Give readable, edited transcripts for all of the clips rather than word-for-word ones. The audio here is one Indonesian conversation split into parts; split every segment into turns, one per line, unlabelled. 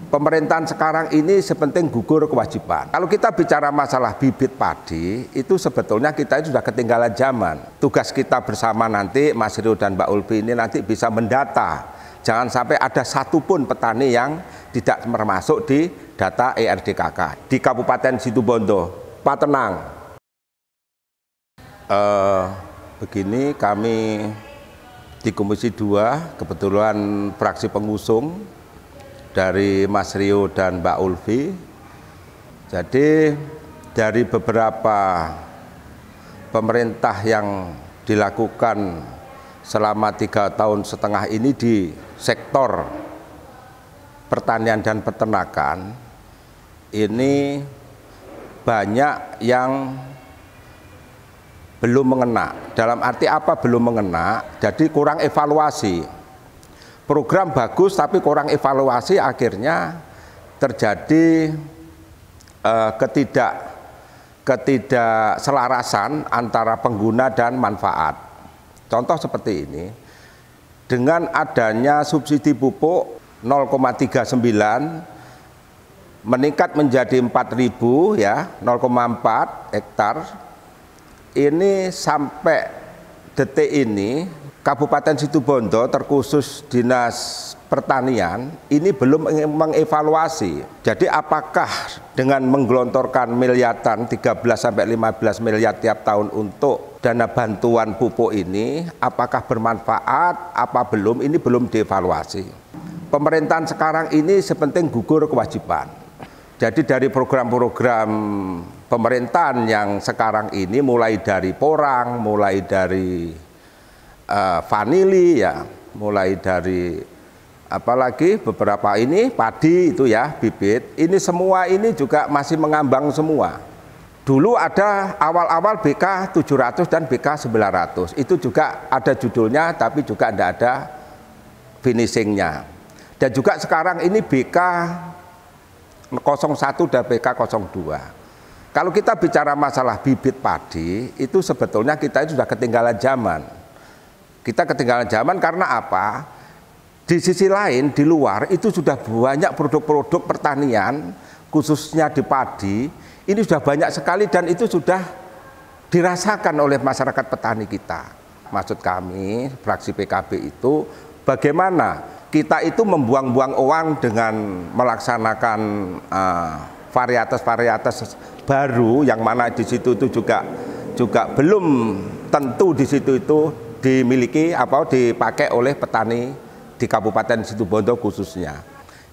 Pemerintahan sekarang ini sepenting gugur kewajiban. Kalau kita bicara masalah bibit padi, itu sebetulnya kita sudah ketinggalan zaman. Tugas kita bersama nanti, Mas Rio dan Mbak Ulfi ini nanti bisa mendata. Jangan sampai ada satupun petani yang tidak termasuk di data ERDKK. Di Kabupaten Situbondo, Patenang. Begini, kami di Komisi 2, kebetulan fraksi pengusung, dari Mas Rio dan Mbak Ulfi. Jadi dari beberapa pemerintah yang dilakukan selama 3,5 tahun ini di sektor pertanian dan peternakan, ini banyak yang belum mengena. Dalam arti apa belum mengena? Jadi kurang evaluasi. Program bagus tapi kurang evaluasi, akhirnya terjadi ketidakselarasan antara pengguna dan manfaat. Contoh seperti ini, dengan adanya subsidi pupuk 0,39 meningkat menjadi 4.000 ya, 0,4 hektar. Ini sampai detik ini Kabupaten Situbondo terkhusus Dinas Pertanian ini belum mengevaluasi. Jadi apakah dengan menggelontorkan miliaran 13–15 miliar tiap tahun untuk dana bantuan pupuk ini, apakah bermanfaat, apa belum, ini belum dievaluasi. Pemerintahan sekarang ini sepenting gugur kewajiban. Jadi dari program-program pemerintahan yang sekarang ini, mulai dari porang, mulai dari vanili ya, mulai dari apalagi beberapa ini padi itu ya, bibit, ini semua ini juga masih mengambang semua. Dulu ada awal-awal BK 700 dan BK 900, itu juga ada judulnya tapi juga tidak ada finishingnya. Dan juga sekarang ini BK 01 dan BK 02. Kalau kita bicara masalah bibit padi, itu sebetulnya kita sudah ketinggalan zaman. Kita ketinggalan zaman karena apa? Di sisi lain, di luar itu sudah banyak produk-produk pertanian, khususnya di padi, ini sudah banyak sekali dan itu sudah dirasakan oleh masyarakat petani kita. Maksud kami, fraksi PKB itu, bagaimana kita itu membuang-buang uang dengan melaksanakan varietas-varietas baru, yang mana di situ itu juga belum tentu di situ itu dimiliki atau dipakai oleh petani di Kabupaten Situbondo khususnya.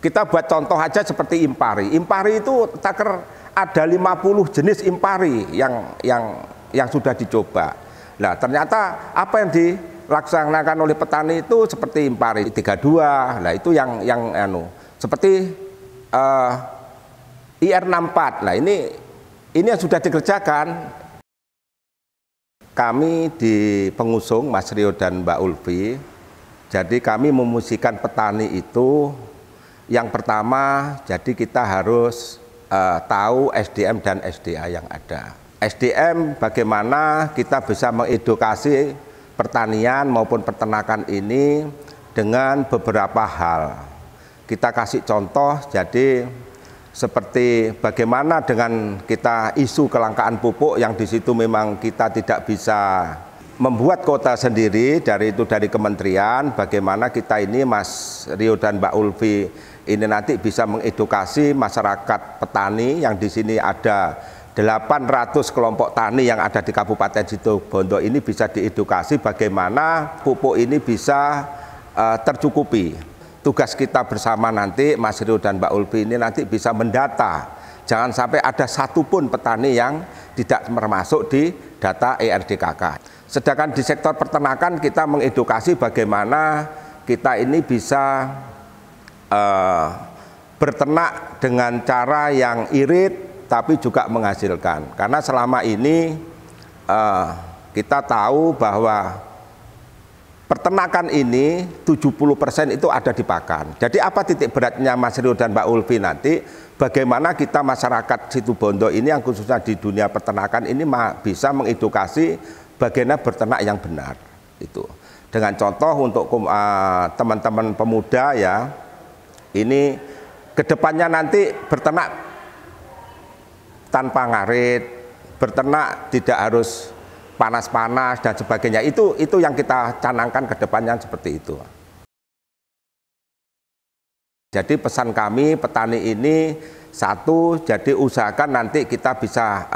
Kita buat contoh aja seperti impari. Impari itu taker ada 50 jenis impari yang sudah dicoba. Nah, ternyata apa yang dilaksanakan oleh petani itu seperti impari 32. Nah, itu yang seperti IR64. Nah, ini yang sudah dikerjakan. Kami di pengusung Mas Rio dan Mbak Ulfi, jadi kami memusikan petani itu yang pertama, jadi kita harus tahu SDM dan SDA yang ada. SDM bagaimana kita bisa mengedukasi pertanian maupun peternakan ini dengan beberapa hal. Kita kasih contoh, jadi seperti bagaimana dengan kita isu kelangkaan pupuk yang di situ memang kita tidak bisa membuat kota sendiri, dari kementerian, bagaimana kita ini Mas Rio dan Mbak Ulfi ini nanti bisa mengedukasi masyarakat petani yang di sini ada 800 kelompok tani yang ada di Kabupaten Situbondo ini bisa diedukasi bagaimana pupuk ini bisa tercukupi. Tugas kita bersama nanti, Mas Rio dan Mbak Ulfi ini nanti bisa mendata. Jangan sampai ada satupun petani yang tidak termasuk di data ERDKK. Sedangkan di sektor peternakan kita mengedukasi bagaimana kita ini bisa berternak dengan cara yang irit tapi juga menghasilkan. Karena selama ini kita tahu bahwa peternakan ini 70% itu ada di pakan. Jadi apa titik beratnya Mas Rio dan Mbak Ulfi nanti? Bagaimana kita masyarakat Situbondo ini yang khususnya di dunia peternakan ini bisa mengedukasi bagaimana berternak yang benar. Itu dengan contoh untuk teman-teman pemuda ya, ini Kedepannya nanti berternak tanpa ngarit, berternak tidak harus panas-panas dan sebagainya. Itu yang kita canangkan ke depannya seperti itu. Jadi pesan kami petani ini, satu, jadi usahakan nanti kita bisa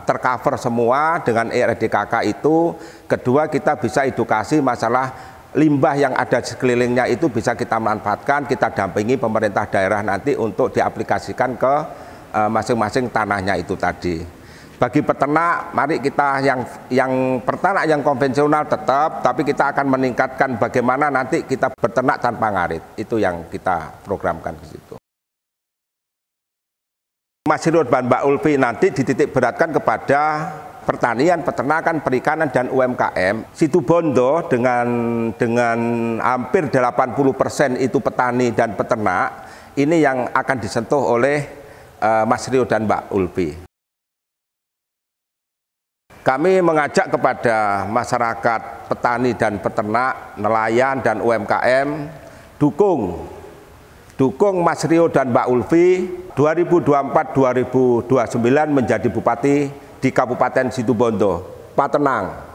tercover semua dengan ERDKK itu. Kedua, kita bisa edukasi masalah limbah yang ada di sekelilingnya itu bisa kita manfaatkan, kita dampingi pemerintah daerah nanti untuk diaplikasikan ke masing-masing tanahnya itu tadi. Bagi peternak, mari kita yang peternak yang konvensional tetap, tapi kita akan meningkatkan bagaimana nanti kita berternak tanpa ngarit. Itu yang kita programkan ke situ. Mas Rio dan Mbak Ulfi nanti dititik beratkan kepada pertanian, peternakan, perikanan, dan UMKM. Situbondo dengan hampir 80% itu petani dan peternak, ini yang akan disentuh oleh Mas Rio dan Mbak Ulfi. Kami mengajak kepada masyarakat petani dan peternak, nelayan dan UMKM, dukung Mas Rio dan Mbak Ulfi 2024-2029 menjadi bupati di Kabupaten Situbondo. Pak tenang.